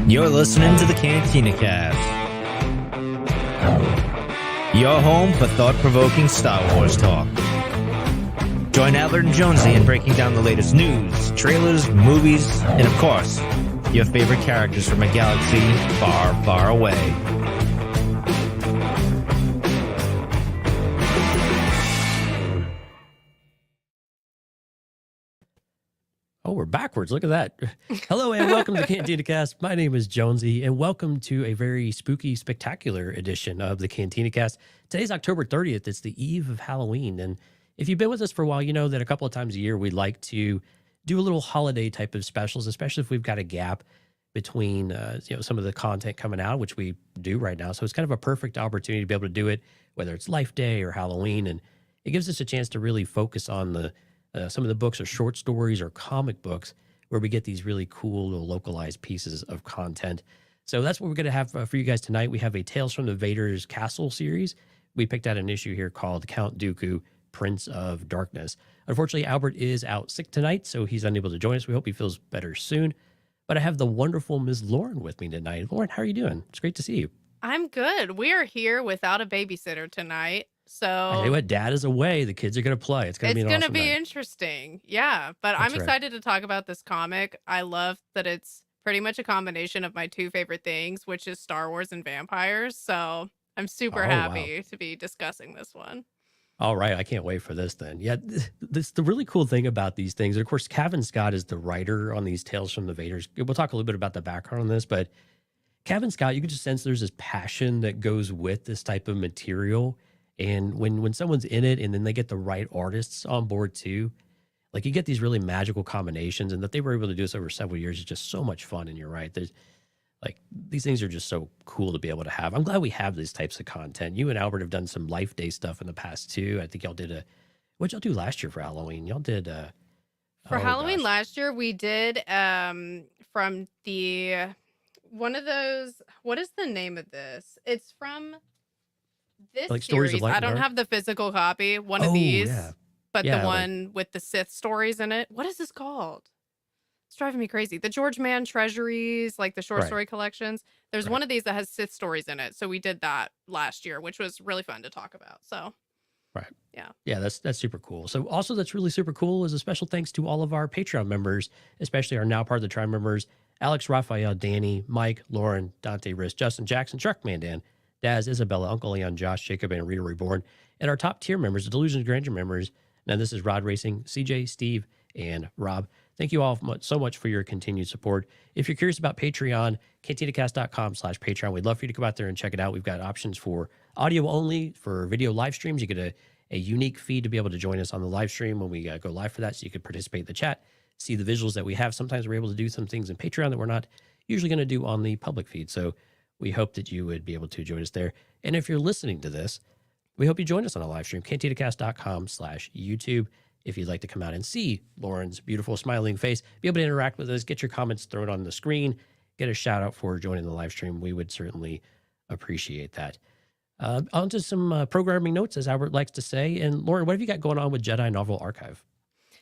You're listening to the Cantina Cast, your home for thought-provoking Star Wars talk. Join Albert and Jonesy in breaking down the latest news, trailers, movies, and of course, your favorite characters from a galaxy far, far away. Oh, we're backwards. Look at that. Hello and welcome to the Cantina Cast. My name is Jonesy and welcome to a very spooky, spectacular edition of the Cantina Cast. Today's October 30th. It's the eve of Halloween. And if you've been with us for a while, you know that a couple of times a year we like to do a little holiday type of specials, especially if we've got a gap between some of the content coming out, which we do right now. So it's kind of a perfect opportunity to be able to do it, whether it's Life Day or Halloween. And it gives us a chance to really focus on the some of the books are short stories or comic books where we get these really cool little localized pieces of content. So that's what we're going to have for you guys tonight. We have a Tales from the Vader's Castle series. We picked out an issue here called Count Dooku, Prince of Darkness. Unfortunately, Albert is out sick tonight, so he's unable to join us. We hope he feels better soon. But I have the wonderful Ms. Lauren with me tonight. Lauren, how are you doing? It's great to see you. I'm good. We are here without a babysitter tonight. So I tell you what, Dad is away. The kids are going to play. It's going to be an awesome night. Interesting. Yeah, but That's I'm excited to talk about this comic. I love that it's pretty much a combination of my two favorite things, which is Star Wars and vampires. So I'm super happy to be discussing this one. All right. I can't wait for this then. Yeah, the really cool thing about these things, and of course, Cavan Scott is the writer on these Tales from the Vaders. We'll talk a little bit about the background on this, but Cavan Scott, you can just sense there's this passion that goes with this type of material. And when someone's in it and then they get the right artists on board too, like you get these really magical combinations, and that they were able to do this over several years is just so much fun. And you're right. There's like, these things are just so cool to be able to have. I'm glad we have these types of content. You and Albert have done some Life Day stuff in the past too. I think y'all did what'd y'all do last year for Halloween? Y'all did, Halloween last year, we did, from one of those, what is the name of this? It's from this like Stories series. of Light I don't have the physical copy, one of these, but the one with the Sith stories in it. What is this called? It's driving me crazy. The George Mann Treasuries, like the short story collections. There's one of these that has Sith stories in it. So we did that last year, which was really fun to talk about. So, yeah, that's super cool. So also that's really super cool is a special thanks to all of our Patreon members, especially our now part of the Tribe members, Alex, Raphael, Danny, Mike, Lauren, Dante, Riss, Justin, Jackson, Truck Mandan, Daz, Isabella, Uncle Leon, Josh, Jacob, and Rita Reborn, and our top tier members, the Delusions Grandeur members. Now, this is Rod Racing, CJ, Steve, and Rob. Thank you all so much for your continued support. If you're curious about Patreon, cantinacast.com/Patreon. We'd love for you to come out there and check it out. We've got options for audio only, for video live streams. You get a unique feed to be able to join us on the live stream when we go live for that, so you could participate in the chat, see the visuals that we have. Sometimes we're able to do some things in Patreon that we're not usually going to do on the public feed. So we hope that you would be able to join us there. And if you're listening to this, we hope you join us on a live stream, cantinacast.com/YouTube. If you'd like to come out and see Lauren's beautiful smiling face, be able to interact with us, get your comments thrown on the screen, get a shout out for joining the live stream, we would certainly appreciate that. On to some programming notes, as Albert likes to say. And Lauren, what have you got going on with Jedi Novel Archive?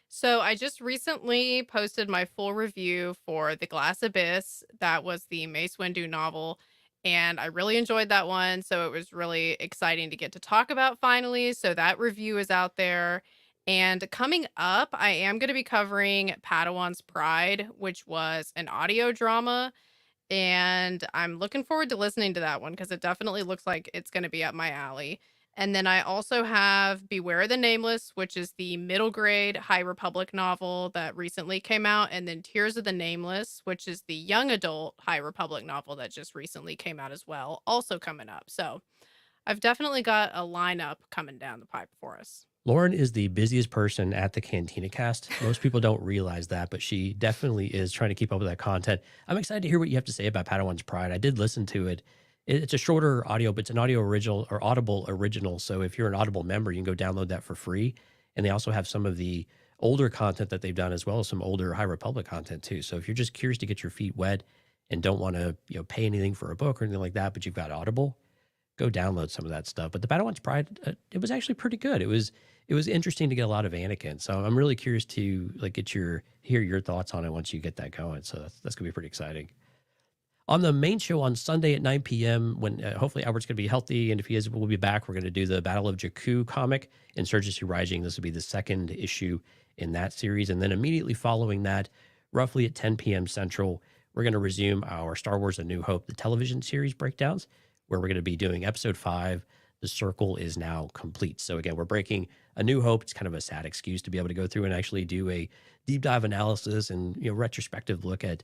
So I just recently posted my full review for The Glass Abyss. That was the Mace Windu novel, and I really enjoyed that one. So it was really exciting to get to talk about finally. So that review is out there. And coming up, I am going to be covering Padawan's Pride, which was an audio drama. And I'm looking forward to listening to that one because it definitely looks like it's going to be up my alley. And then I also have Beware the Nameless, which is the middle grade High Republic novel that recently came out. And then Tears of the Nameless, which is the young adult High Republic novel that just recently came out as well, also coming up. So I've definitely got a lineup coming down the pipe for us. Lauren is the busiest person at the Cantina Cast. Most people don't realize that, but she definitely is trying to keep up with that content. I'm excited to hear what you have to say about Padawan's Pride. I did listen to it. It's a shorter audio, but it's an audio original or Audible original. So if you're an Audible member, you can go download that for free. And they also have some of the older content that they've done, as well as some older High Republic content too. So if you're just curious to get your feet wet and don't want to pay anything for a book or anything like that, but you've got Audible, go download some of that stuff. But the Padawan's Pride, it was actually pretty good. It was interesting to get a lot of Anakin. So I'm really curious to hear your thoughts on it once you get that going. So that's gonna be pretty exciting. On the main show on Sunday at 9 p.m., when hopefully Albert's going to be healthy, and if he is, we'll be back. We're going to do the Battle of Jakku comic, Insurgency Rising. This will be the second issue in that series. And then immediately following that, roughly at 10 p.m. Central, we're going to resume our Star Wars A New Hope, the television series breakdowns, where we're going to be doing episode 5, The Circle is Now Complete. So again, we're breaking A New Hope. It's kind of a sad excuse to be able to go through and actually do a deep dive analysis and retrospective look at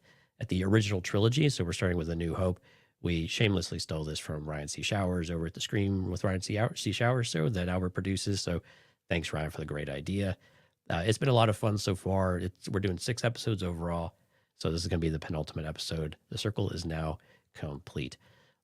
the original trilogy. So we're starting with A New Hope. We shamelessly stole this from Ryan C. Showers over at the Scream with Ryan C. Showers show that Albert produces. So thanks, Ryan, for the great idea. It's been a lot of fun so far. We're doing 6 episodes overall. So this is going to be the penultimate episode. The Circle is Now Complete.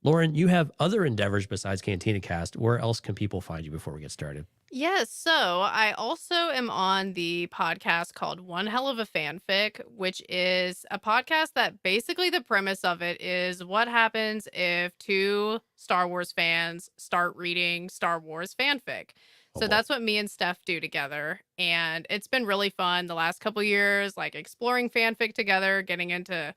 Lauren, you have other endeavors besides Cantina Cast. Where else can people find you before we get started? Yes, so I also am on the podcast called One Hell of a Fanfic, which is a podcast that basically the premise of it is what happens if 2 Star Wars fans start reading Star Wars fanfic. So that's what me and Steph do together. And it's been really fun the last couple years, like exploring fanfic together, getting into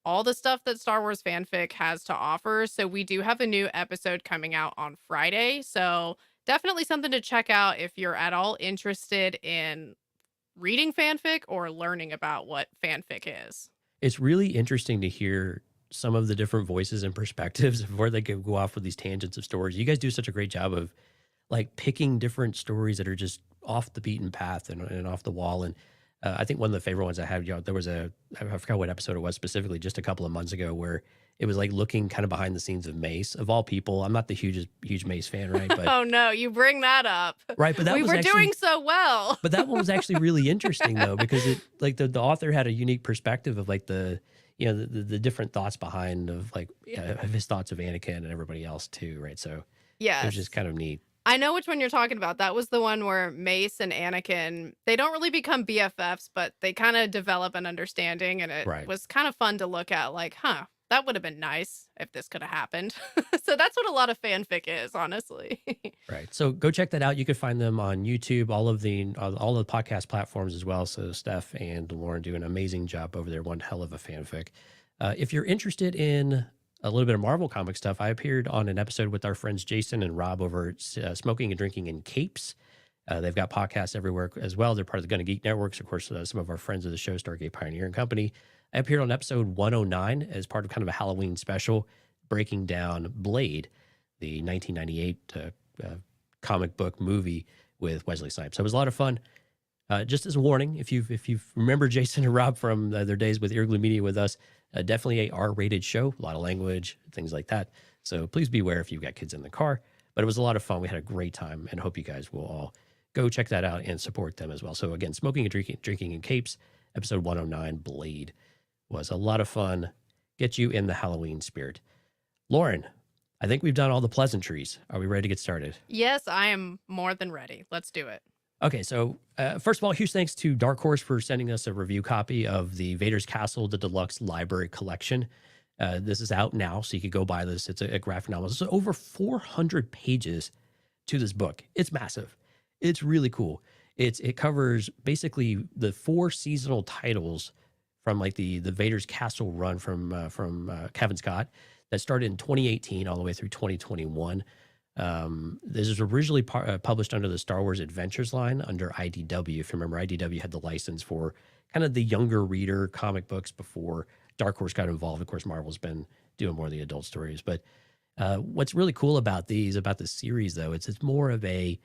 all the stuff that Star Wars fanfic has to offer. So we do have a new episode coming out on Friday. So definitely something to check out if you're at all interested in reading fanfic or learning about what fanfic is. It's really interesting to hear some of the different voices and perspectives of where they could go off with these tangents of stories. You guys do such a great job of picking different stories that are just off the beaten path and off the wall. And I think one of the favorite ones I had, there was I forgot what episode it was specifically, just a couple of months ago, where it was looking kind of behind the scenes of Mace. Of all people, I'm not the huge Mace fan, right? But oh no, you bring that up, right? But that we were doing so well. But that one was actually really interesting though, because it the author had a unique perspective of the different thoughts behind of his thoughts of Anakin and everybody else too, right? So yeah, it was just kind of neat. I know which one you're talking about. That was the one where Mace and Anakin, they don't really become BFFs, but they kind of develop an understanding, and it was kind of fun to look at, that would have been nice if this could have happened. So that's what a lot of fanfic is, honestly. Right. So go check that out. You can find them on YouTube, all of the podcast platforms as well. So Steph and Lauren do an amazing job over there. One hell of a fanfic. If you're interested in a little bit of Marvel comic stuff, I appeared on an episode with our friends Jason and Rob over at Smoking and Drinking in Capes. They've got podcasts everywhere as well. They're part of the Gonna Geek Networks. Of course, some of our friends of the show, Stargate Pioneer and Company. I appeared on episode 109 as part of kind of a Halloween special, breaking down Blade, the 1998 comic book movie with Wesley Snipes. So it was a lot of fun. Just as a warning, if you remember Jason and Rob from their days with Earglue Media with us, definitely a R-rated show, a lot of language, things like that. So please be aware if you've got kids in the car. But it was a lot of fun. We had a great time, and hope you guys will all go check that out and support them as well. So again, Smoking and Drinking in Capes, episode 109, Blade, was a lot of fun. Get you in the Halloween spirit. Lauren, I think we've done all the pleasantries. Are we ready to get started? Yes, I am more than ready. Let's do it. Okay, so first of all, huge thanks to Dark Horse for sending us a review copy of the Vader's Castle, the Deluxe Library Collection. This is out now, so you could go buy this. It's a graphic novel. There's over 400 pages to this book. It's massive. It's really cool. It covers basically the 4 seasonal titles from the Vader's Castle run from Kevin Scott that started in 2018 all the way through 2021. This was originally published under the Star Wars Adventures line under IDW. If you remember, IDW had the license for kind of the younger reader comic books before Dark Horse got involved. Of course, Marvel's been doing more of the adult stories. But what's really cool about this series, though, it's more of a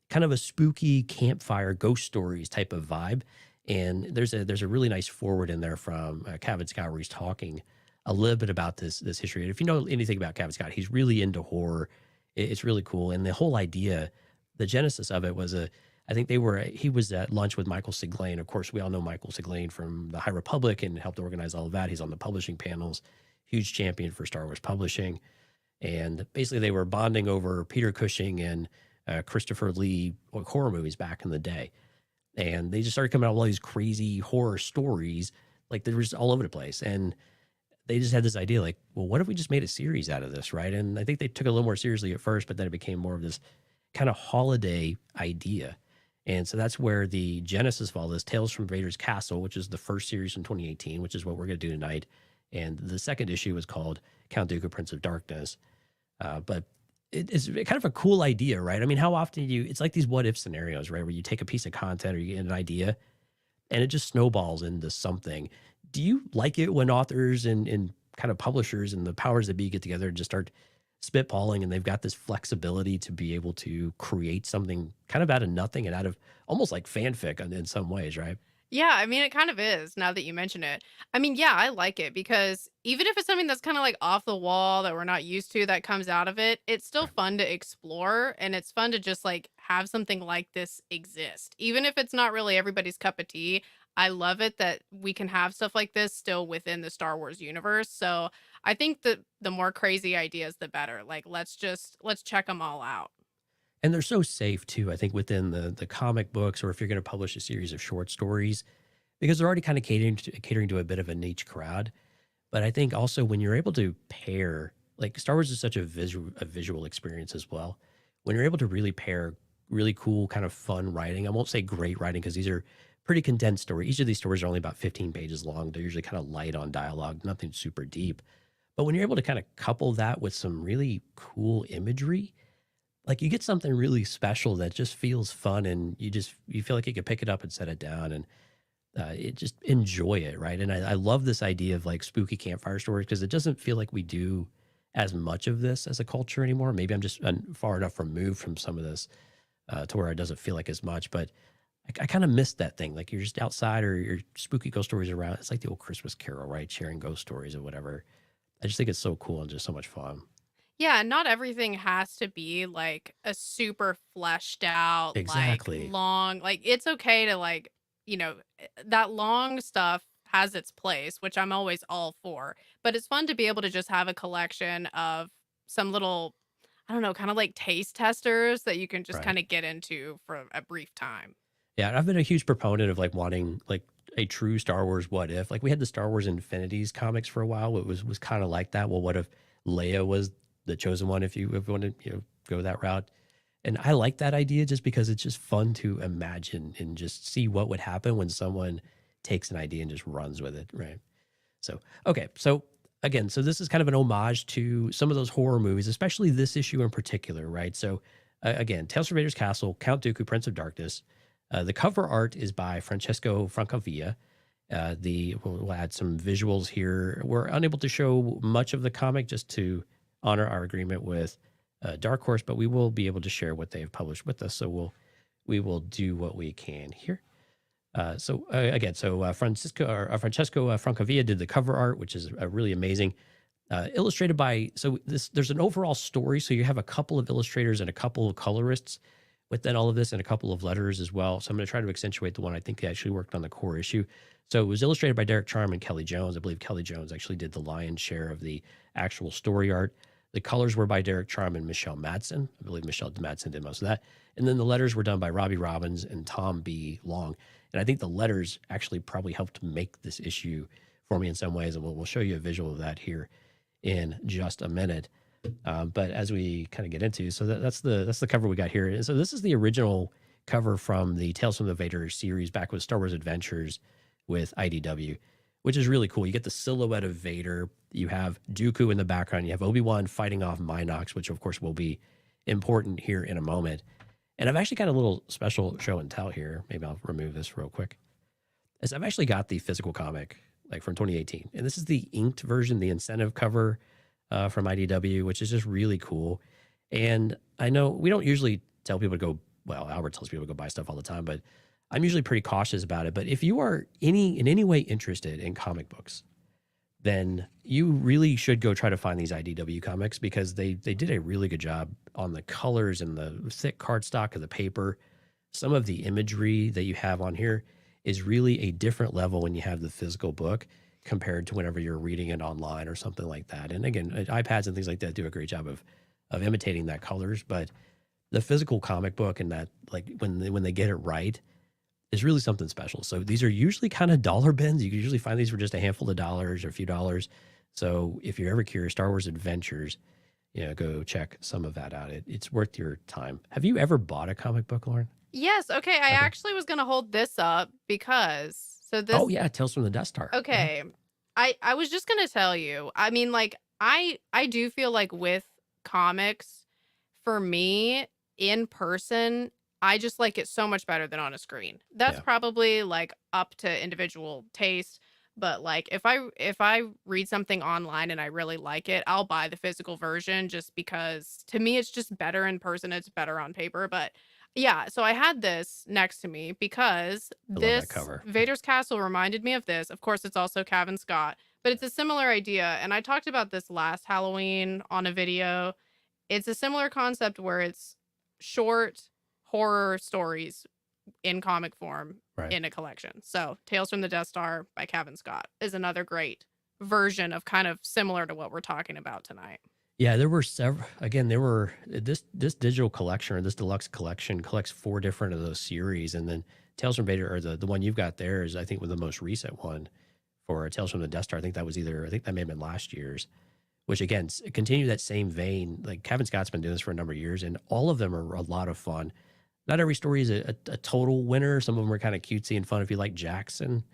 kind of a spooky campfire ghost stories type of vibe. And there's a really nice forward in there from Kevin Scott where he's talking a little bit about this history. And if you know anything about Kevin Scott, he's really into horror. It's really cool. And the whole idea, the genesis of it was he was at lunch with Michael Siglain. Of course, we all know Michael Siglain from the High Republic and helped organize all of that. He's on the publishing panels, huge champion for Star Wars publishing. And basically they were bonding over Peter Cushing and Christopher Lee horror movies back in the day. And they just started coming out with all these crazy horror stories, they were just all over the place. And they just had this idea like, well, what if we just made a series out of this, right? And I think they took it a little more seriously at first, but then it became more of this kind of holiday idea. And so that's where the genesis of all this, Tales from Vader's Castle, which is the first series from 2018, which is what we're going to do tonight. And the second issue was called Count Dooku, Prince of Darkness. But it's kind of a cool idea, right? I mean, how often it's like these what if scenarios, right? Where you take a piece of content or you get an idea and it just snowballs into something. Do you like it when authors and kind of publishers and the powers that be get together and just start spitballing, and they've got this flexibility to be able to create something kind of out of nothing and out of almost like fanfic in some ways, right? Yeah, I mean, it kind of is now that you mention it. I mean, yeah, I like it because even if it's something that's kind of like off the wall that we're not used to that comes out of it, it's still fun to explore, and it's fun to just like have something like this exist. Even if it's not really everybody's cup of tea, I love it that we can have stuff like this still within the Star Wars universe. So I think that the more crazy ideas, the better. Like, let's check them all out. And they're so safe too, I think, within the comic books, or if you're going to publish a series of short stories, because they're already kind of catering to a bit of a niche crowd. But I think also when you're able to pair, like Star Wars is such a visual experience as well. When you're able to really pair really cool, kind of fun writing, I won't say great writing because these are pretty condensed stories. Each of these stories are only about 15 pages long. They're usually kind of light on dialogue, nothing super deep. But when you're able to kind of couple that with some really cool imagery, like you get something really special that just feels fun, and you feel like you could pick it up and set it down and it just enjoy it, right? And I love this idea of like spooky campfire stories because it doesn't feel like we do as much of this as a culture anymore. Maybe I'm just far enough removed from some of this to where it doesn't feel like as much, but I kind of missed that thing. Like you're just outside or your spooky ghost stories around. It's like the old Christmas Carol, right? Sharing ghost stories or whatever. I just think it's so cool and just so much fun. Yeah, not everything has to be like a super fleshed out, Exactly. like long, like it's okay to like, that long stuff has its place, which I'm always all for. But it's fun to be able to just have a collection of some little, I don't know, kind of like taste testers that you can just Right. kind of get into for a brief time. Yeah, and I've been a huge proponent of like wanting like a true Star Wars what if. Like we had the Star Wars Infinities comics for a while. It was kind of like that. Well, what if Leia was the chosen one if you want to go that route? And I like that idea just because it's just fun to imagine and just see what would happen when someone takes an idea and just runs with it, right? So, okay. So again, so this is kind of an homage to some of those horror movies, especially this issue in particular, right? So again, Tales from Vader's Castle, Count Dooku, Prince of Darkness. The cover art is by Francesco Francavilla. We'll add some visuals here. We're unable to show much of the comic just to honor our agreement with Dark Horse, but we will be able to share what they've published with us. So we will do what we can here. Francesco Francavilla did the cover art, which is really amazing. Illustrated by, there's an overall story. So you have a couple of illustrators and a couple of colorists within all of this and a couple of letters as well. So I'm going to try to accentuate the one I think they actually worked on the core issue. So it was illustrated by Derek Charm and Kelly Jones. I believe Kelly Jones actually did the lion's share of the actual story art. The colors were by Derek Charm and Michelle Madsen. I believe Michelle Madsen did most of that. And then the letters were done by Robbie Robbins and Tom B. Long. And I think the letters actually probably helped make this issue for me in some ways. And we'll show you a visual of that here in just a minute. But as we kind of get into, so that's the cover we got here. And so this is the original cover from the Tales from the Vader series back with Star Wars Adventures with IDW, which is really cool. You get the silhouette of Vader. You have Dooku in the background. You have Obi-Wan fighting off Minox, which of course will be important here in a moment. And I've actually got a little special show and tell here. Maybe I'll remove this real quick. As I've actually got the physical comic like from 2018. And this is the inked version, the incentive cover from IDW, which is just really cool. And I know we don't usually tell people to go, well, Albert tells people to go buy stuff all the time, but I'm usually pretty cautious about it. But if you are in any way interested in comic books, then you really should go try to find these IDW comics because they did a really good job on the colors and the thick cardstock of the paper. Some of the imagery that you have on here is really a different level when you have the physical book compared to whenever you're reading it online or something like that. And again, iPads and things like that do a great job of imitating that colors, but the physical comic book and that, like when they get it right, is really something special. So these are usually kind of dollar bins. You can usually find these for just a handful of dollars or a few dollars. So if you're ever curious, Star Wars Adventures, go check some of that out. It's worth your time. Have you ever bought a comic book, Lauren? Yes. Okay. I actually was going to hold this up because Oh yeah, Tales from the Death Star. Okay. Yeah. I was just going to tell you. I mean, like I do feel like with comics, for me in person, I just like it so much better than on a screen. That's probably like up to individual taste. But like if I read something online and I really like it, I'll buy the physical version just because to me it's just better in person. It's better on paper. But yeah, so I had this next to me because I love this that cover. Vader's Castle reminded me of this. Of course, it's also Cavan Scott, but it's a similar idea. And I talked about this last Halloween on a video. It's a similar concept where it's short horror stories in comic form in a collection. So Tales from the Death Star by Cavan Scott is another great version of kind of similar to what we're talking about tonight. Yeah, there were several. Again, this digital collection or this deluxe collection collects 4 different of those series, and then Tales from Vader, or the one you've got there, is I think was the most recent one for Tales from the Death Star. I think that may have been last year's, which again continue that same vein. Like Cavan Scott's been doing this for a number of years, and all of them are a lot of fun. Not every story is a total winner. Some of them are kind of cutesy and fun if you like Jackson.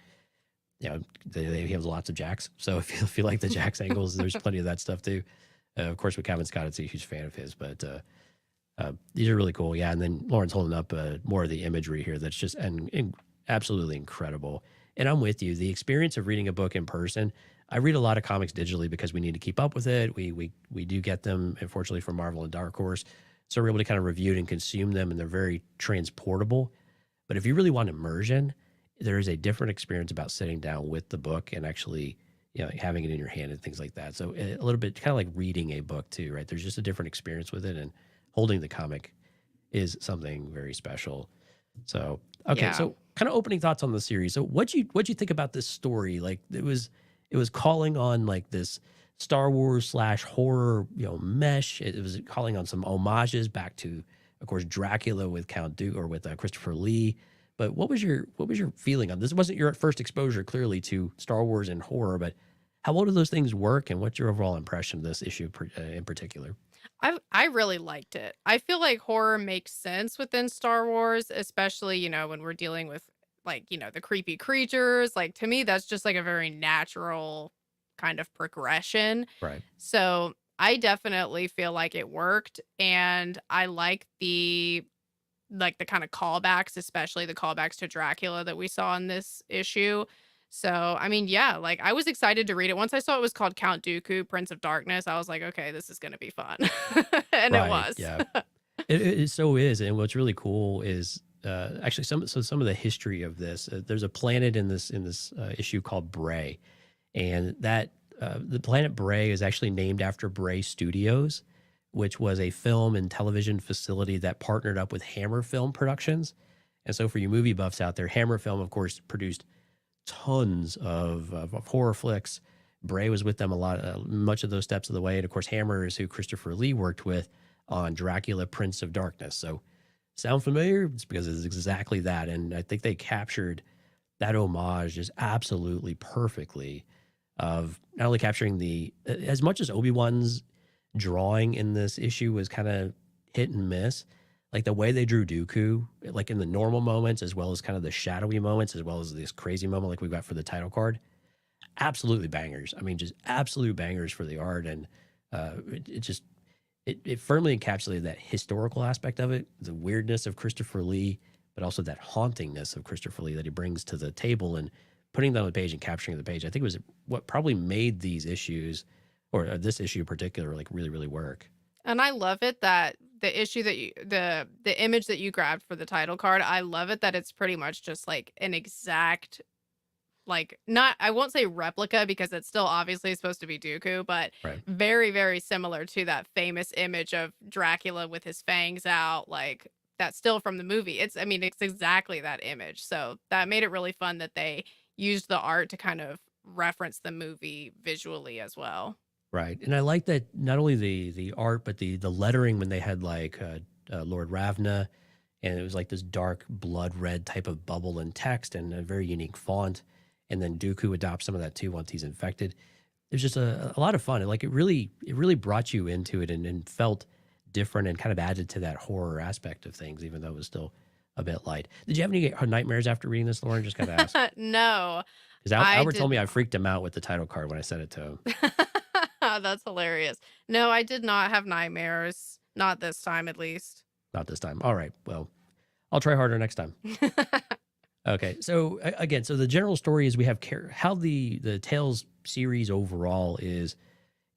They have lots of Jacks. So if you like the Jax angles, there's plenty of that stuff too. Of course, with Cavan Scott, it's a huge fan of his, but these are really cool. Yeah, and then Lauren's holding up more of the imagery here that's just absolutely incredible. And I'm with you. The experience of reading a book in person, I read a lot of comics digitally because we need to keep up with it. We do get them, unfortunately, from Marvel and Dark Horse. So we're able to kind of review it and consume them, and they're very transportable. But if you really want immersion, there is a different experience about sitting down with the book and actually, having it in your hand and things like that. So a little bit kind of like reading a book too, right? There's just a different experience with it, and holding the comic is something very special. So, okay. So kind of opening thoughts on the series. So what'd you think about this story? Like it was calling on like this Star Wars / horror, mesh. It was calling on some homages back to, of course, Dracula with Count Dooku or with Christopher Lee. But what was your feeling on this? Wasn't your first exposure clearly to Star Wars and horror, but how well do those things work, and what's your overall impression of this issue in particular? I really liked it. I feel like horror makes sense within Star Wars, especially, when we're dealing with like, the creepy creatures. Like to me, that's just like a very natural kind of progression. Right. So I definitely feel like it worked, and I like the kind of callbacks, especially the callbacks to Dracula that we saw in this issue. So, I mean, yeah, like I was excited to read it. Once I saw it was called Count Dooku, Prince of Darkness, I was like, okay, this is going to be fun. And it was. Yeah, it so is. And what's really cool is actually some of the history of this. There's a planet in this issue called Bray, and that the planet Bray is actually named after Bray Studios, which was a film and television facility that partnered up with Hammer Film Productions. And so for you movie buffs out there, Hammer Film, of course, produced tons of horror flicks. Bray was with them a lot, much of those steps of the way. And of course, Hammer is who Christopher Lee worked with on Dracula, Prince of Darkness. So sound familiar? It's because it's exactly that. And I think they captured that homage just absolutely perfectly, of not only capturing as much as Obi-Wan's drawing in this issue was kind of hit and miss, like the way they drew Dooku, like in the normal moments, as well as kind of the shadowy moments, as well as this crazy moment like we got for the title card, absolutely bangers. I mean, just absolute bangers for the art. And it firmly encapsulated that historical aspect of it, the weirdness of Christopher Lee, but also that hauntingness of Christopher Lee that he brings to the table, and putting that on the page and capturing the page. I think it was what probably made these issues, or this issue in particular, like really, really work. And I love it that the issue that the image that you grabbed for the title card, I love it that it's pretty much just like an exact, like, not, I won't say replica because it's still obviously supposed to be Dooku, but very, very similar to that famous image of Dracula with his fangs out, like that's still from the movie. It's exactly that image. So that made it really fun that they used the art to kind of reference the movie visually as well. Right. And I like that not only the art, but the lettering when they had like Lord Ravna, and it was like this dark blood red type of bubble in text and a very unique font. And then Dooku adopts some of that too once he's infected. there's just a lot of fun. And like it really brought you into it and felt different and kind of added to that horror aspect of things, even though it was still a bit light. Did you have any nightmares after reading this, Lauren? Just gotta ask. No. Because Albert told me I freaked him out with the title card when I sent it to him. That's hilarious. No, I did not have nightmares. Not this time, at least. Not this time. All right. Well, I'll try harder next time. Okay. So again, so the general story is we have how the Tales series overall is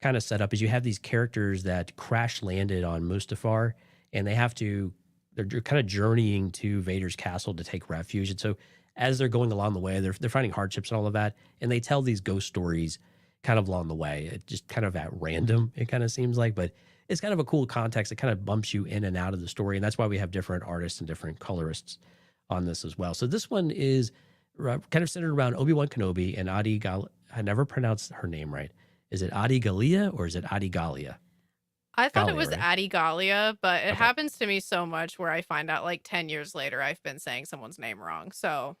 kind of set up is you have these characters that crash landed on Mustafar, and they're kind of journeying to Vader's castle to take refuge. And so as they're going along the way, they're finding hardships and all of that, and they tell these ghost stories kind of along the way. It just kind of at random, it kind of seems like, but it's kind of a cool context. It kind of bumps you in and out of the story, and that's why we have different artists and different colorists on this as well. So this one is kind of centered around Obi-Wan Kenobi and Adi I never pronounced her name right. Is it Adi Gallia or is it Adi Gallia? I thought it was right? Adi Gallia, but it happens to me so much where I find out like 10 years later I've been saying someone's name wrong. So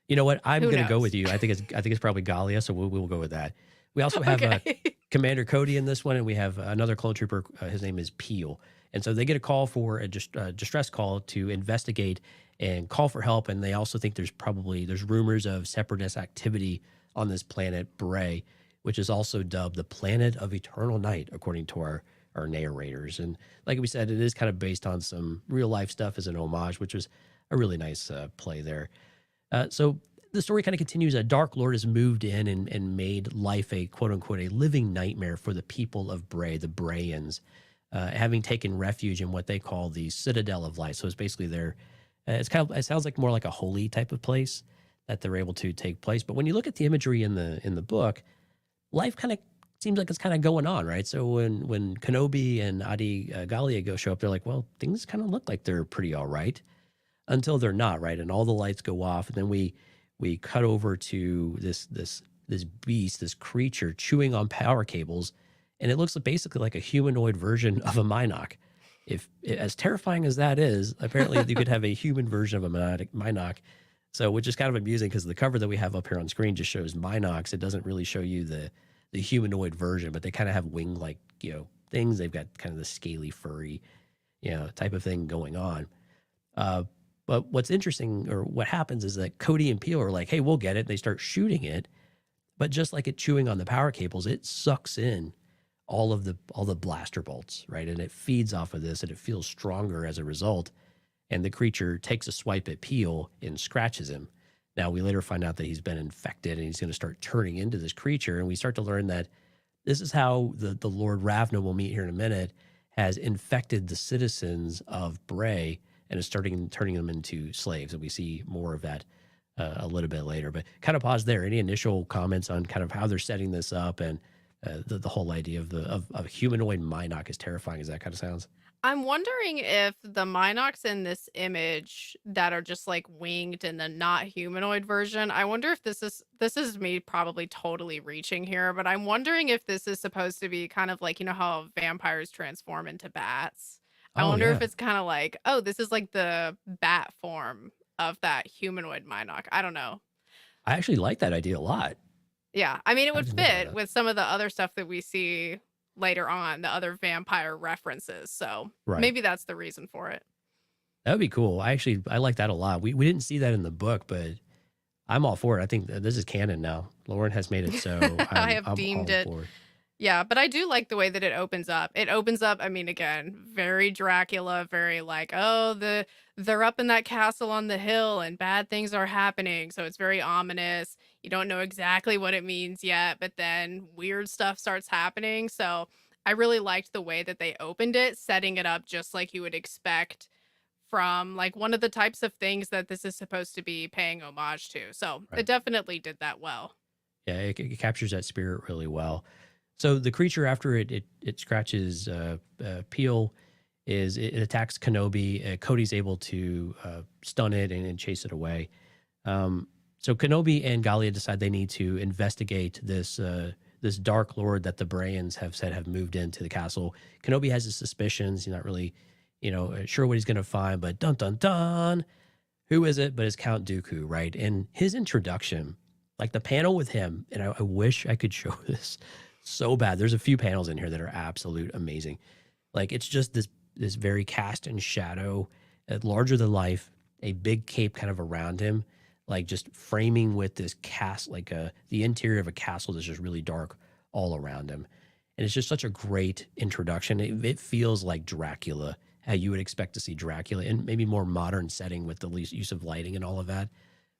you know what? I'm going to go with you. I think it's probably Gallia, so we'll go with that. We also have Commander Cody in this one, and we have another clone trooper. His name is Peel. And so they get a call for a distress call to investigate and call for help. And they also think there's rumors of separatist activity on this planet Bray, which is also dubbed the planet of eternal night, according to our narrators. And like we said, it is kind of based on some real life stuff as an homage, which was a really nice play there. So the story kind of continues. A Dark Lord has moved in and made life a quote unquote a living nightmare for the people of Bray, the Brayans, having taken refuge in what they call the Citadel of Light. So it's basically it sounds like more like a holy type of place that they're able to take place. But when you look at the imagery in the book, life kind of seems like it's kind of going on, right? So when Kenobi and Adi Gallia show up, they're like, well, things kind of look like they're pretty all right until they're not, right? And all the lights go off, and then we cut over to this beast, this creature chewing on power cables, and it looks basically like a humanoid version of a Minoc. If as terrifying as that is, apparently you could have a human version of a Minoc. So, which is kind of amusing because the cover that we have up here on screen just shows Minocs. It doesn't really show you the humanoid version, but they kind of have wing-like, things. They've got kind of the scaly, furry, type of thing going on. But what's interesting, or what happens, is that Cody and Peel are like, hey, we'll get it. They start shooting it. But just like it chewing on the power cables, it sucks in all the blaster bolts, right? And it feeds off of this, and it feels stronger as a result. And the creature takes a swipe at Peel and scratches him. Now, we later find out that he's been infected, and he's going to start turning into this creature. And we start to learn that this is how the Lord Ravna, we'll meet here in a minute, has infected the citizens of Bray and is turning them into slaves. And we see more of that a little bit later. But kind of pause there. Any initial comments on kind of how they're setting this up and the whole idea of humanoid Minoc is terrifying as that kind of sounds? I'm wondering if the Minocs in this image that are just like winged in the not humanoid version, I wonder if this is me probably totally reaching here, but I'm wondering if this is supposed to be kind of like, how vampires transform into bats. I wonder if it's kind of like, oh, this is like the bat form of that humanoid Minoc. I don't know. I actually like that idea a lot. Yeah. I mean, it would didn't know fit that. with some of the other stuff that we see later on, the other vampire references. So Right. maybe that's the reason for it. That would be cool. I like that a lot. We didn't see that in the book, but I'm all for it. I think this is canon now. Lauren has made it so. I'm deemed all it. for it. Yeah, but I do like the way that it opens up. It opens up, I mean, again, very Dracula, very like, oh, they're up in that castle on the hill and bad things are happening. So it's very ominous. You don't know exactly what it means yet, but then weird stuff starts happening. So I really liked the way that they opened it, setting it up just like you would expect from like one of the types of things that this is supposed to be paying homage to. So Right. it definitely did that well. Yeah, it captures that spirit really well. So the creature, after it scratches Peel, it attacks Kenobi. Cody's able to stun it and chase it away. So Kenobi and Gallia decide they need to investigate this Dark Lord that the Brayans have said have moved into the castle. Kenobi has his suspicions. He's not really, sure what he's going to find, but dun dun dun, who is it? But it's Count Dooku, right? And his introduction, like the panel with him, and I wish I could show this so bad. There's a few panels in here that are absolute amazing. Like it's just this very cast in shadow, larger than life, a big cape kind of around him, like just framing with this cast, like the interior of a castle that's just really dark all around him. And it's just such a great introduction. It feels like Dracula, how you would expect to see Dracula in maybe more modern setting with the least use of lighting and all of that.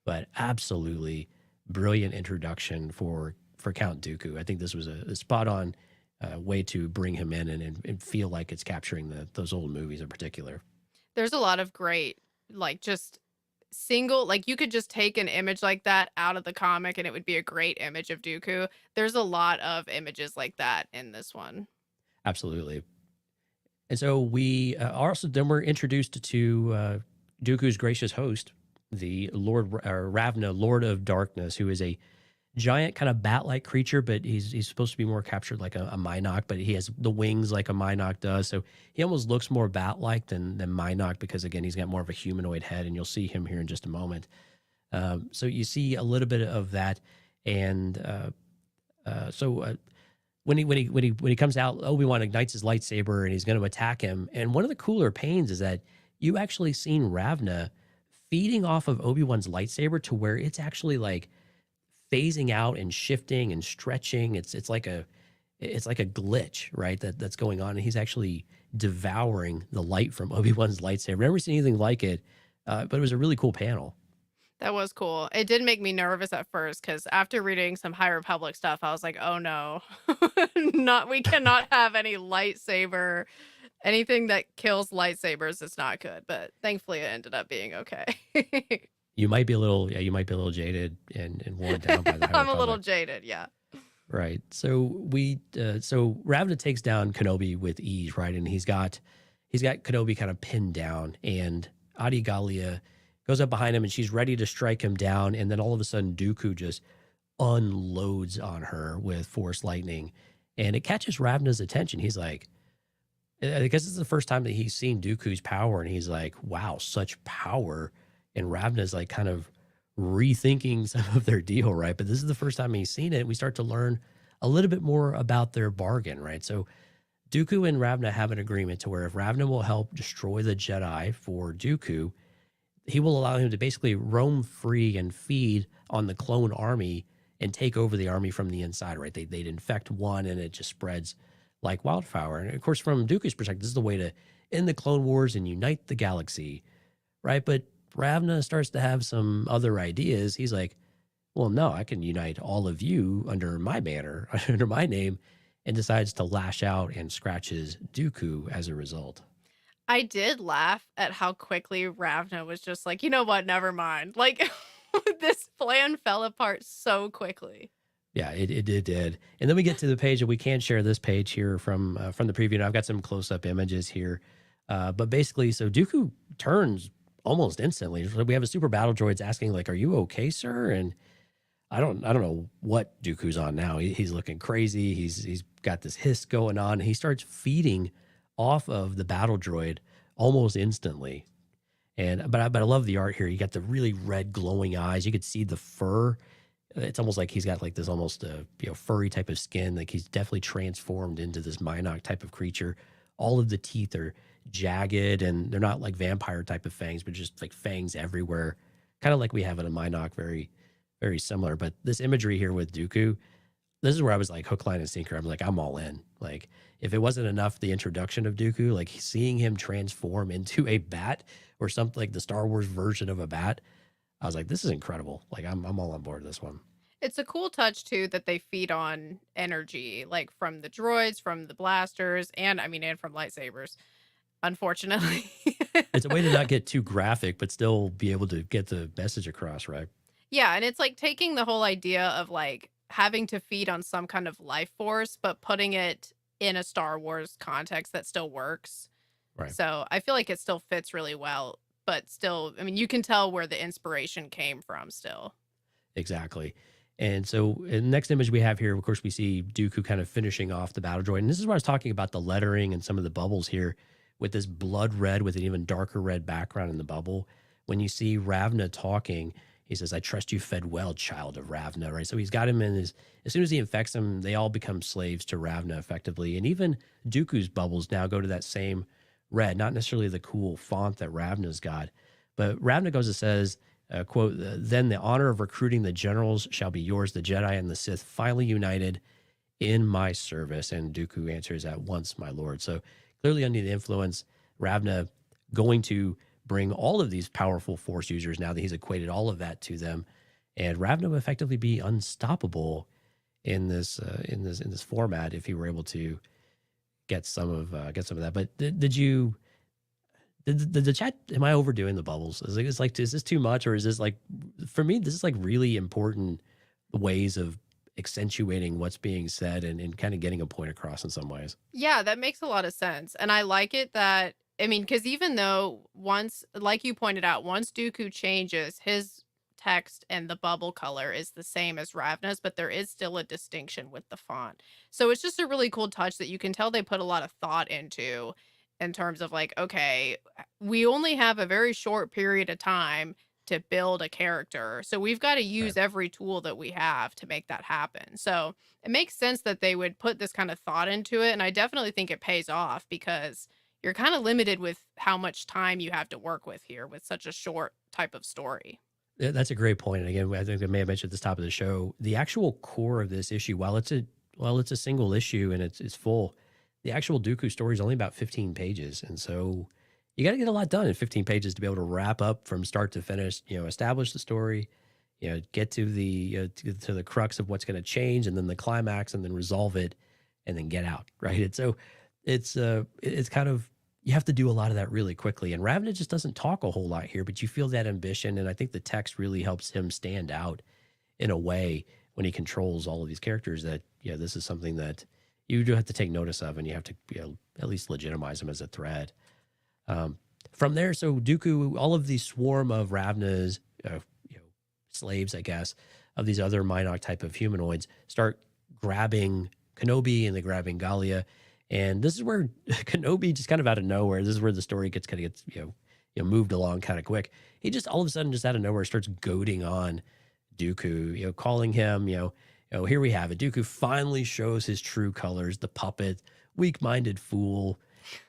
But absolutely brilliant introduction for Count Dooku. I think this was a spot on way to bring him in and feel like it's capturing those old movies in particular. There's a lot of great, like just single, like you could just take an image like that out of the comic and it would be a great image of Dooku. There's a lot of images like that in this one. Absolutely. And so we then we're introduced to Dooku's gracious host, the Lord Ravna, Lord of Darkness, who is a giant kind of bat-like creature, but he's supposed to be more captured like a Mynock, but he has the wings like a Mynock does. So he almost looks more bat-like than Mynock because, again, he's got more of a humanoid head, and you'll see him here in just a moment. So you see a little bit of that. And when he comes out, Obi-Wan ignites his lightsaber, and he's going to attack him. And one of the cooler pains is that you actually seen Ravna feeding off of Obi-Wan's lightsaber to where it's actually like phasing out and shifting and stretching. It's like a glitch, right? That's going on. And he's actually devouring the light from Obi-Wan's lightsaber. Never seen anything like it, but it was a really cool panel. That was cool. It did make me nervous at first because after reading some High Republic stuff, I was like, oh no, we cannot have any lightsaber. Anything that kills lightsabers is not good. But thankfully it ended up being okay. You might be a little jaded and worn down by the High I'm Republic. a little jaded, yeah. Right. So so Ravna takes down Kenobi with ease, right? And he's got Kenobi kind of pinned down, and Adi Gallia goes up behind him and she's ready to strike him down. And then all of a sudden Dooku just unloads on her with Force lightning, and it catches Ravna's attention. He's like, I guess it's the first time that he's seen Dooku's power, and he's like, wow, such power. And Ravna's like kind of rethinking some of their deal, right? But this is the first time he's seen it. We start to learn a little bit more about their bargain, right? So Dooku and Ravna have an agreement to where if Ravna will help destroy the Jedi for Dooku, he will allow him to basically roam free and feed on the clone army and take over the army from the inside, right? They'd infect one and it just spreads like wildfire. And of course, from Dooku's perspective, this is the way to end the Clone Wars and unite the galaxy, right? But Ravna starts to have some other ideas. He's like, well, no, I can unite all of you under my banner, under my name, and decides to lash out and scratches Dooku as a result. I did laugh at how quickly Ravna was just like, you know what, never mind. Like, this plan fell apart so quickly. Yeah, it did. And then we get to the page, and we can share this page here from the preview. And I've got some close-up images here. But basically, so Dooku turns almost instantly. We have a super battle droids asking, like, are you okay, sir? And I don't know what Dooku's on now. He's looking crazy. He's got this hiss going on. He starts feeding off of the battle droid almost instantly. But I love the art here. You got the really red glowing eyes. You could see the fur. It's almost like he's got like this almost furry type of skin. Like he's definitely transformed into this Mynock type of creature. All of the teeth are jagged, and they're not like vampire type of fangs, but just like fangs everywhere, kind of like we have in a Mynock, very, very similar. But this imagery here with Dooku, this is where I was like hook, line, and sinker. I'm like, I'm all in. Like, if it wasn't enough, the introduction of Dooku, like seeing him transform into a bat or something like the Star Wars version of a bat, I was like, this is incredible. Like, I'm all on board with this one. It's a cool touch too that they feed on energy, like from the droids, from the blasters, and from lightsabers. Unfortunately, it's a way to not get too graphic, but still be able to get the message across, right? Yeah, and it's like taking the whole idea of like having to feed on some kind of life force, but putting it in a Star Wars context that still works. Right. So I feel like it still fits really well, but still, you can tell where the inspiration came from still. Exactly. And so in the next image we have here, of course, we see Dooku kind of finishing off the battle droid. And this is where I was talking about the lettering and some of the bubbles here with this blood red with an even darker red background in the bubble. When you see Ravna talking, he says, "I trust you fed well, child of Ravna," right? So he's got him in his, as soon as he infects them, they all become slaves to Ravna effectively. And even Dooku's bubbles now go to that same red, not necessarily the cool font that Ravna's got. But Ravna goes and says, quote, "Then the honor of recruiting the generals shall be yours, the Jedi and the Sith finally united in my service." And Dooku answers, "At once, my lord." So clearly under the influence, Ravna going to bring all of these powerful Force users now that he's equated all of that to them. And Ravna will effectively be unstoppable in this format if he were able to get some of that. But did you... Did the chat, am I overdoing the bubbles? Is this too much? Or is this like, for me, this is like really important ways of accentuating what's being said and kind of getting a point across in some ways. Yeah, that makes a lot of sense. And I like it that, I mean, because even though once, like you pointed out, once Dooku changes, his text and the bubble color is the same as Ravna's, but there is still a distinction with the font. So it's just a really cool touch that you can tell they put a lot of thought into in terms of like, okay, we only have a very short period of time to build a character. So we've got to use every tool that we have to make that happen. So it makes sense that they would put this kind of thought into it. And I definitely think it pays off because you're kind of limited with how much time you have to work with here with such a short type of story. That's a great point. And again, I think I may have mentioned at the top of the show, the actual core of this issue, while it's a single issue and it's full, the actual Dooku story is only about 15 pages. And so you got to get a lot done in 15 pages to be able to wrap up from start to finish, establish the story, get to the to the crux of what's going to change, and then the climax, and then resolve it, and then get out, right? And so it's kind of, you have to do a lot of that really quickly. And Ravna just doesn't talk a whole lot here, but you feel that ambition, and I think the text really helps him stand out in a way when he controls all of these characters that, this is something that you do have to take notice of, and you have to at least legitimize him as a threat. From there, so Dooku, all of the swarm of Ravna's, slaves, I guess, of these other Minoc type of humanoids start grabbing Kenobi, and they're grabbing Galia. And this is where Kenobi, just kind of out of nowhere, this is where the story gets moved along kind of quick. He just all of a sudden, just out of nowhere, starts goading on Dooku, calling him, here we have it. Dooku finally shows his true colors, the puppet, weak-minded fool.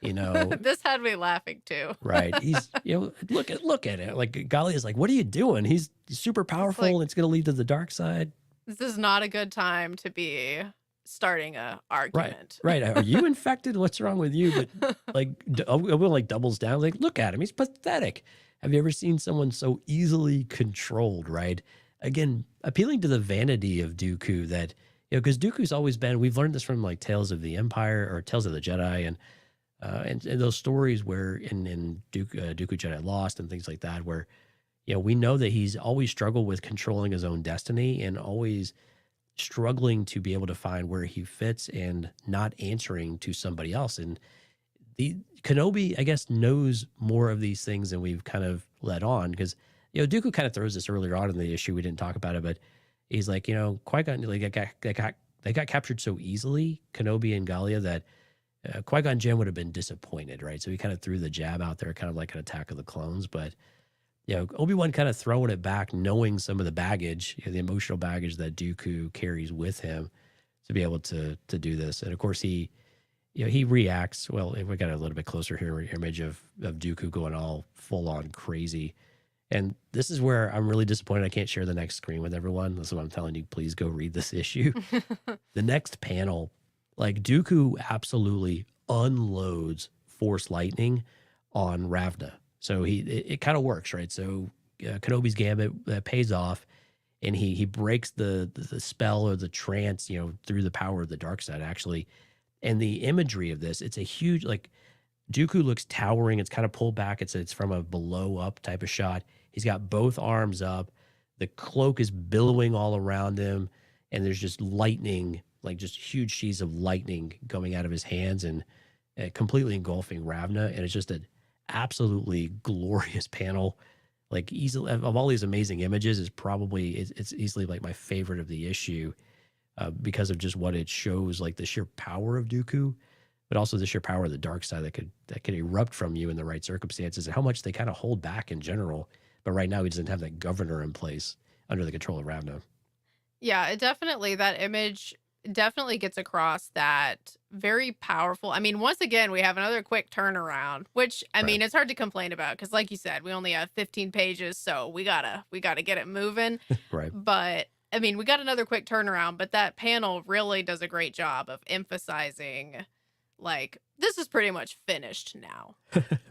This had me laughing too. Right. He's, look at it. Like, Galia is like, what are you doing? He's super powerful, and it's going to lead to the dark side. This is not a good time to be starting a argument. Right. Are you infected? What's wrong with you? But Will doubles down. Like, look at him. He's pathetic. Have you ever seen someone so easily controlled? Right. Again, appealing to the vanity of Dooku that, because Dooku's always been, we've learned this from like Tales of the Empire or Tales of the Jedi and those stories where in Dooku Jedi Lost and things like that, where, we know that he's always struggled with controlling his own destiny and always struggling to be able to find where he fits and not answering to somebody else. And the Kenobi, I guess, knows more of these things than we've kind of let on, because, Dooku kind of throws this earlier on in the issue. We didn't talk about it, but he's like, Qui-Gon, they got captured so easily, Kenobi and Galia, that Qui-Gon Jinn would have been disappointed, right? So he kind of threw the jab out there, kind of like an Attack of the Clones. But, Obi-Wan kind of throwing it back, knowing some of the baggage, the emotional baggage that Dooku carries with him to be able to do this. And of course, he reacts. Well, if we got a little bit closer here, image of Dooku going all full on crazy. And this is where I'm really disappointed I can't share the next screen with everyone. This is what I'm telling you. Please go read this issue. The next panel, like, Dooku absolutely unloads Force lightning on Ravna. So it kind of works, right? So Kenobi's gambit pays off, and he breaks the spell or the trance, through the power of the dark side, actually. And the imagery of this, it's a huge, like, Dooku looks towering. It's kind of pulled back. It's from a below up type of shot. He's got both arms up. The cloak is billowing all around him, and there's just lightning, like just huge sheets of lightning going out of his hands and completely engulfing Ravna. And it's just an absolutely glorious panel. Like, easily, of all these amazing images, it's easily like my favorite of the issue because of just what it shows, like the sheer power of Dooku, but also the sheer power of the dark side that could erupt from you in the right circumstances, and how much they kind of hold back in general. But right now he doesn't have that governor in place under the control of Ravna. Yeah, that image definitely gets across that very powerful. I mean, once again, we have another quick turnaround, which I Right. mean, it's hard to complain about because, like you said, we only have 15 pages, so we gotta get it moving. Right. But I mean, we got another quick turnaround, but that panel really does a great job of emphasizing, like, this is pretty much finished now.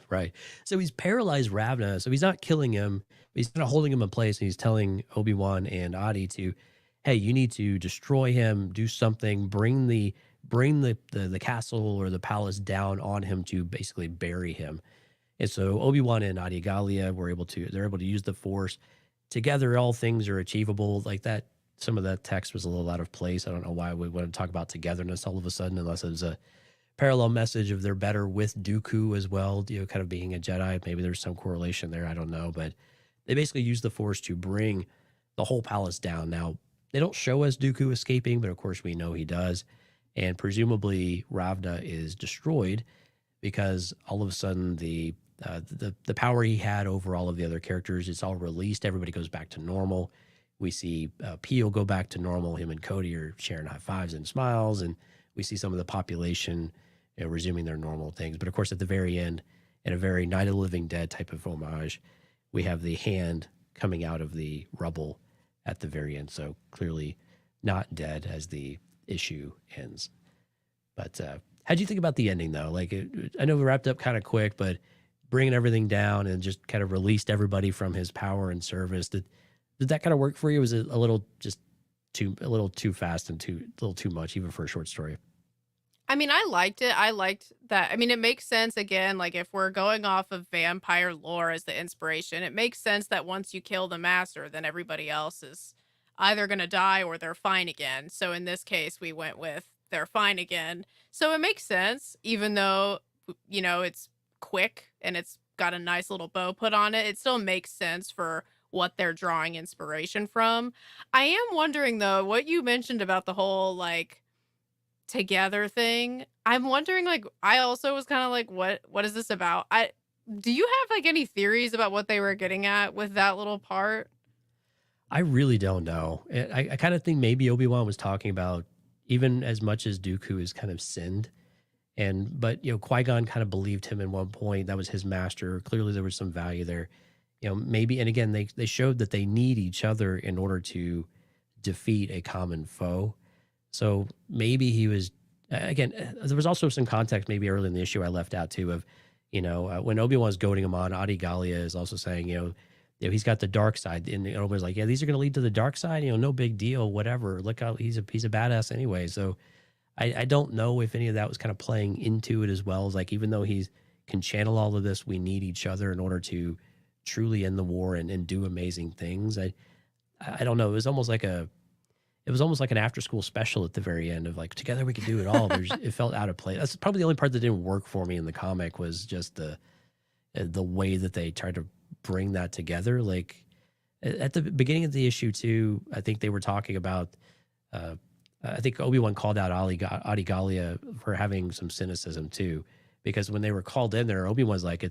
Right. So he's paralyzed Ravna. So he's not killing him. He's kind of holding him in place, and he's telling Obi-Wan and Adi to, hey, you need to destroy him, do something, bring the castle or the palace down on him to basically bury him. And so Obi-Wan and Adi Gallia they're able to use the Force. Together, all things are achievable. Like that, some of that text was a little out of place. I don't know why we want to talk about togetherness all of a sudden, unless it was a parallel message of they're better with Dooku as well, kind of being a Jedi. Maybe there's some correlation there. I don't know. But they basically use the Force to bring the whole palace down. Now, they don't show us Dooku escaping, but of course we know he does. And presumably Ravna is destroyed because all of a sudden the power he had over all of the other characters, it's all released. Everybody goes back to normal. We see Peel go back to normal. Him and Cody are sharing high fives and smiles, and we see some of the population resuming their normal things. But of course, at the very end, in a very Night of the Living Dead type of homage, we have the hand coming out of the rubble at the very end. So clearly not dead as the issue ends. But how do you think about the ending, though? Like, I know we wrapped up kind of quick, but bringing everything down and just kind of released everybody from his power and service. Did that kind of work for you? Was it a little too fast and a little too much, even for a short story? I mean, I liked it. I liked that. I mean, it makes sense again, like if we're going off of vampire lore as the inspiration, it makes sense that once you kill the master, then everybody else is either going to die or they're fine again. So in this case, we went with they're fine again. So it makes sense, even though, it's quick and it's got a nice little bow put on it. It still makes sense for what they're drawing inspiration from. I am wondering though, what you mentioned about the whole like together thing. I'm wondering, like, I also was kind of like, what is this about? Do you have like any theories about what they were getting at with that little part? I really don't know. I kind of think maybe Obi-Wan was talking about, even as much as Dooku is kind of sinned, but Qui-Gon kind of believed him at one point. That was his master. Clearly there was some value there. Maybe, and again, they showed that they need each other in order to defeat a common foe. So maybe he was, again, there was also some context maybe early in the issue I left out too of, when Obi-Wan's goading him on, Adi Gallia is also saying, he's got the dark side. And Obi-Wan's like, yeah, these are going to lead to the dark side. No big deal, whatever. Look how he's a badass anyway. So I don't know if any of that was kind of playing into it as well as like, even though he can channel all of this, we need each other in order to truly end the war and do amazing things. I don't know. It was almost like an after school special at the very end of like, together we can do it all. It felt out of place. That's probably the only part that didn't work for me in the comic was just the way that they tried to bring that together. Like at the beginning of the issue too, I think they were talking about, I think Obi-Wan called out Adi Gallia for having some cynicism too, because when they were called in there, Obi-Wan's like,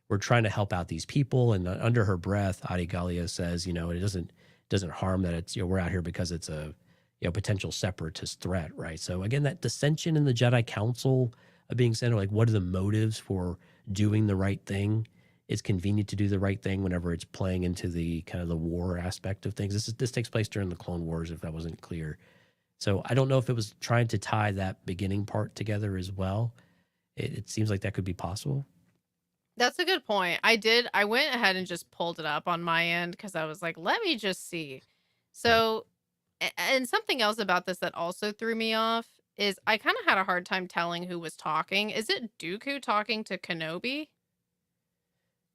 we're trying to help out these people. And under her breath, Adi Gallia says, it doesn't harm that it's, we're out here because it's a, potential separatist threat. Right. So again, that dissension in the Jedi Council of being sent, like, what are the motives for doing the right thing? It's convenient to do the right thing whenever it's playing into the kind of the war aspect of things. This takes place during the Clone Wars, if that wasn't clear. So I don't know if it was trying to tie that beginning part together as well. It seems like that could be possible. That's a good point. I went ahead and just pulled it up on my end because I was like, let me just see. So, and something else about this that also threw me off is I kind of had a hard time telling who was talking. Is it Dooku talking to Kenobi?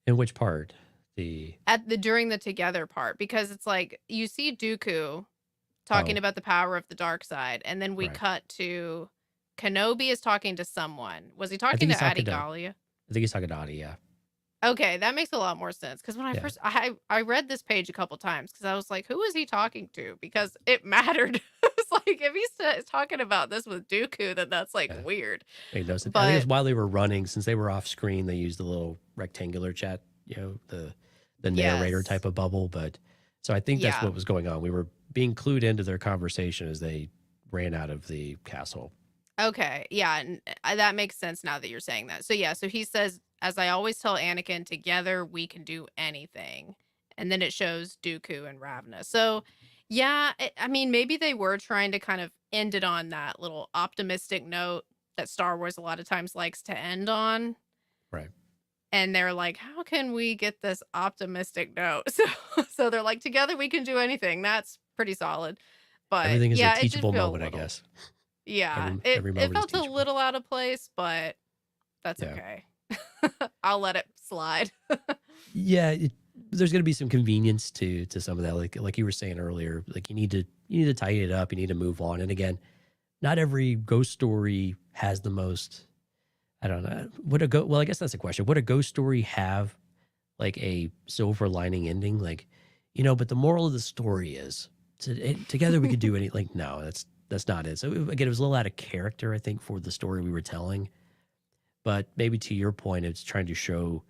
In which part? During the together part, because it's like you see Dooku talking about the power of the dark side, and then we cut to Kenobi is talking to someone. Was he talking to Adi Gallia? I think he's talking to Adi, yeah. Okay, that makes a lot more sense. Because when I read this page a couple times, because I was like, who is he talking to? Because it mattered. It's like, if he's talking about this with Dooku, then that's like weird. I think it's while they were running, since they were off screen, they used the little rectangular chat, the the narrator type of bubble. But so I think that's what was going on. We were being clued into their conversation as they ran out of the castle. Okay. Yeah. And that makes sense now that you're saying that. So he says, as I always tell Anakin, together we can do anything. And then it shows Dooku and Ravna. So, yeah, I mean, maybe they were trying to kind of end it on that little optimistic note that Star Wars a lot of times likes to end on. Right. And they're like, how can we get this optimistic note? So they're like, together we can do anything. That's pretty solid. But everything is yeah, a teachable moment, I guess. Yeah, every it felt a little out of place, but that's okay. I'll let it slide. Yeah, there's going to be some convenience to some of that, like you were saying earlier. Like you need to tighten it up. You need to move on. And again, not every ghost story has the most. I don't know. Well, I guess that's a question. Would a ghost story have like a silver lining ending? Like, but the moral of the story is together we could do any. Like, no, that's not it. So again, it was a little out of character, I think, for the story we were telling. But maybe to your point, it's trying to show,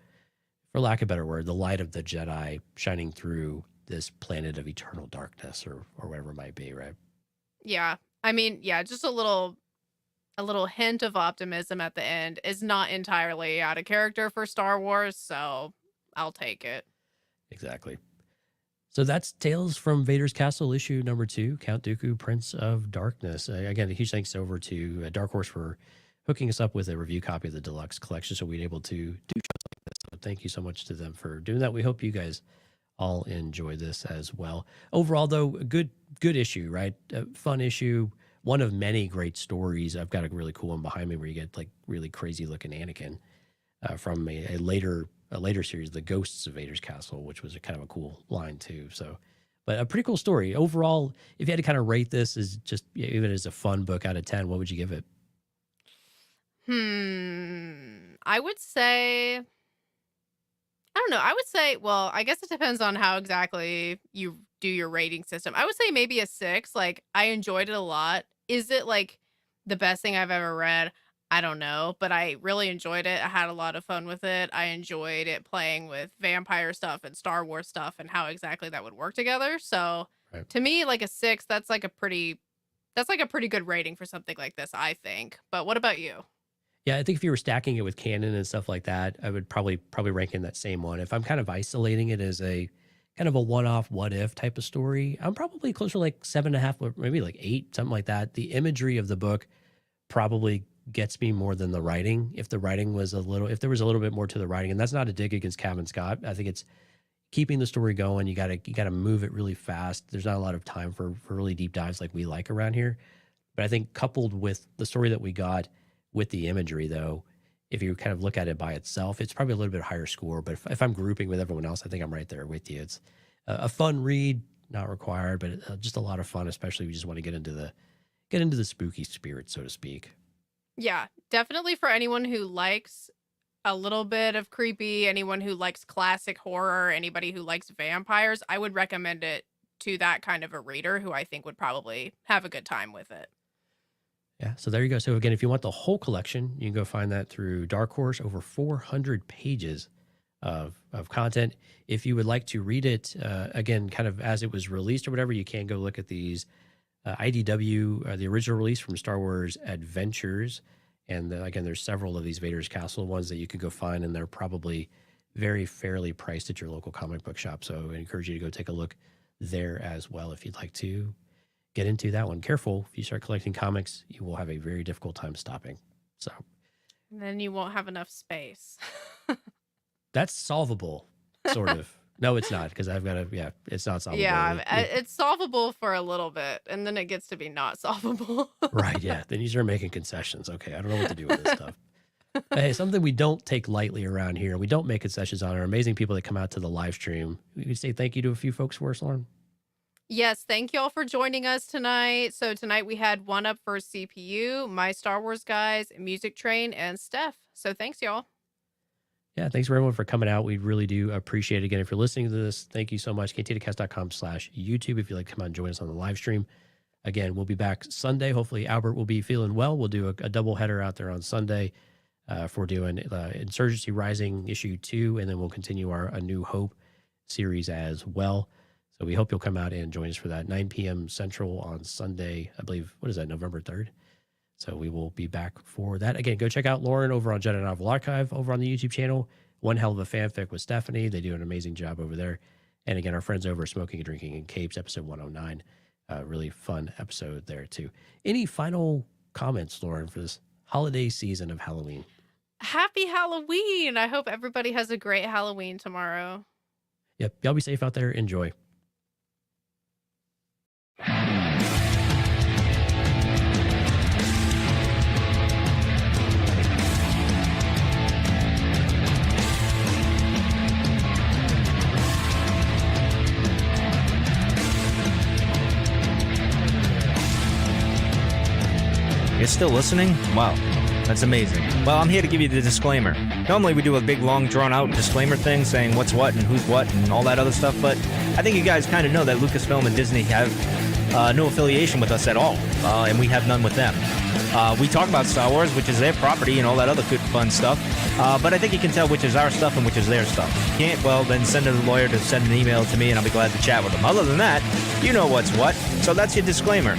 for lack of a better word, the light of the Jedi shining through this planet of eternal darkness or whatever it might be, right? Yeah. I mean, yeah, just a little hint of optimism at the end is not entirely out of character for Star Wars, so I'll take it. Exactly. So that's Tales from Vader's Castle, issue number 2, Count Dooku, Prince of Darkness. Again, a huge thanks over to Dark Horse for hooking us up with a review copy of the deluxe collection so we'd able to do shows like this. So thank you so much to them for doing that. We hope you guys all enjoy this as well. Overall, though, a good issue, right? A fun issue. One of many great stories. I've got a really cool one behind me where you get like really crazy looking Anakin from a later series, The Ghosts of Vader's Castle, which was a kind of a cool line too. So, but a pretty cool story. Overall, if you had to kind of rate this as just even as a fun book out of 10, what would you give it? I would say, I don't know. I would say, well, I guess it depends on how exactly you do your rating system. I would say maybe a 6. Like, I enjoyed it a lot. Is it like the best thing I've ever read? I don't know, but I really enjoyed it. I had a lot of fun with it. I enjoyed it playing with vampire stuff and Star Wars stuff and how exactly that would work together. So to me, like a 6, that's like a pretty good rating for something like this, I think. But what about you? Yeah, I think if you were stacking it with canon and stuff like that, I would probably rank in that same one. If I'm kind of isolating it as a kind of a one-off what if type of story, I'm probably closer to like 7.5, or maybe like 8, something like that. The imagery of the book probably gets me more than the writing. If there was a little bit more to the writing, and that's not a dig against Kevin Scott. I think it's keeping the story going. You gotta move it really fast. There's not a lot of time for really deep dives like we like around here. But I think coupled with the story that we got with the imagery, though, if you kind of look at it by itself, it's probably a little bit higher score. But if I'm grouping with everyone else, I think I'm right there with you. It's a fun read, not required, but just a lot of fun, especially if you just want to get into the spooky spirit, so to speak. Yeah, definitely for anyone who likes a little bit of creepy, anyone who likes classic horror, anybody who likes vampires, I would recommend it to that kind of a reader who I think would probably have a good time with it. Yeah, so there you go. So again, if you want the whole collection, you can go find that through Dark Horse, over 400 pages of content. If you would like to read it, again, kind of as it was released or whatever, you can go look at these IDW, the original release from Star Wars Adventures. And again, there's several of these Vader's Castle ones that you could go find, and they're probably very fairly priced at your local comic book shop. So I encourage you to go take a look there as well if you'd like to get into that one. Careful, if you start collecting comics, you will have a very difficult time stopping. So and then you won't have enough space. That's solvable, sort of. No, it's not, because it's not solvable. Yeah, it's solvable for a little bit, and then it gets to be not solvable. Right, yeah. Then you start making concessions. Okay, I don't know what to do with this stuff. Hey, something we don't take lightly around here, we don't make concessions on, are amazing people that come out to the live stream. We could say thank you to a few folks for us, Lauren. Yes, thank you all for joining us tonight. So tonight we had One Up for CPU, My Star Wars Guys, Music Train, and Steph. So thanks, y'all. Yeah, thanks for everyone for coming out. We really do appreciate it. Again, if you're listening to this, thank you so much. KTDcast.com/YouTube if you'd like to come out and join us on the live stream. Again, we'll be back Sunday. Hopefully, Albert will be feeling well. We'll do a double header out there on Sunday for doing Insurgency Rising issue 2, and then we'll continue our A New Hope series as well. So we hope you'll come out and join us for that 9 p.m. Central on Sunday. I believe, what is that, November 3rd? So we will be back for that. Again, go check out Lauren over on Jedi Novel Archive over on the YouTube channel. One hell of a fanfic with Stephanie. They do an amazing job over there. And again, our friends over Smoking and Drinking in Capes, episode 109. Really fun episode there too. Any final comments, Lauren, for this holiday season of Halloween? Happy Halloween. I hope everybody has a great Halloween tomorrow. Yep. Y'all be safe out there. Enjoy. You're still listening? Wow, that's amazing. Well, I'm here to give you the disclaimer. Normally we do a big, long, drawn-out disclaimer thing saying what's what and who's what and all that other stuff, but I think you guys kind of know that Lucasfilm and Disney have no affiliation with us at all, and we have none with them. We talk about Star Wars, which is their property and all that other good, fun stuff, but I think you can tell which is our stuff and which is their stuff. If you can't, well, then send a lawyer to send an email to me, and I'll be glad to chat with them. Other than that, you know what's what, so that's your disclaimer.